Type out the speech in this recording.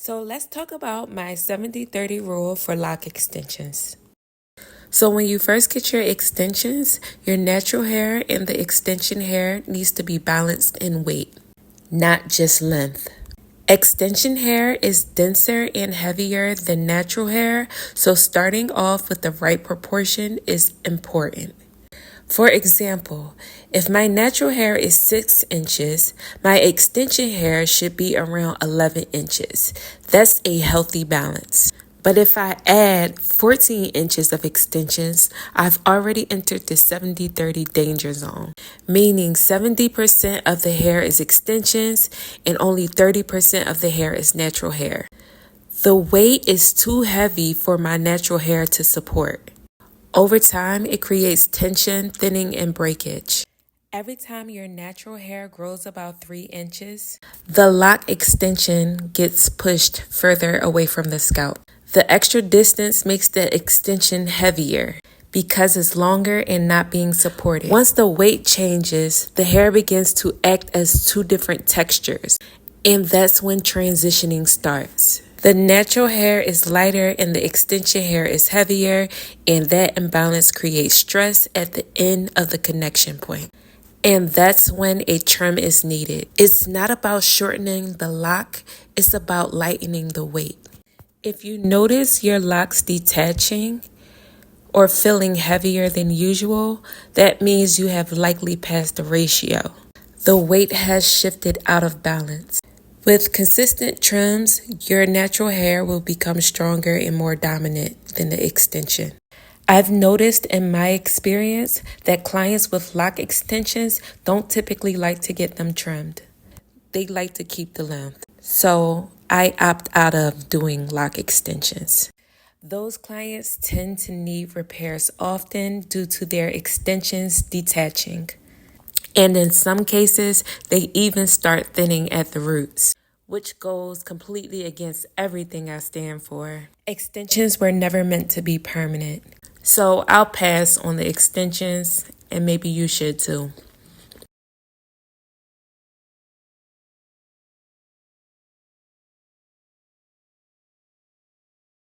So let's talk about my 70-30 rule for lock extensions. So when you first get your extensions, your natural hair and the extension hair needs to be balanced in weight, not just length. Extension hair is denser and heavier than natural hair, so starting off with the right proportion is important. For example, if my natural hair is 6 inches, my extension hair should be around 11 inches. That's a healthy balance. But if I add 14 inches of extensions, I've already entered the 70-30 danger zone, meaning 70% of the hair is extensions and only 30% of the hair is natural hair. The weight is too heavy for my natural hair to support. Over time, it creates tension, thinning, and breakage. Every time your natural hair grows about 3 inches, the lock extension gets pushed further away from the scalp. The extra distance makes the extension heavier because it's longer and not being supported. Once the weight changes, the hair begins to act as two different textures, and that's when transitioning starts. The natural hair is lighter and the extension hair is heavier, and that imbalance creates stress at the end of the connection point. And that's when a trim is needed. It's not about shortening the lock, it's about lightening the weight. If you notice your locks detaching or feeling heavier than usual, that means you have likely passed the ratio. The weight has shifted out of balance. With consistent trims, your natural hair will become stronger and more dominant than the extension. I've noticed in my experience that clients with lock extensions don't typically like to get them trimmed. They like to keep the length. So I opt out of doing lock extensions. Those clients tend to need repairs often due to their extensions detaching. And in some cases, they even start thinning at the roots, which goes completely against everything I stand for. Extensions were never meant to be permanent. So I'll pass on the extensions, and maybe you should too.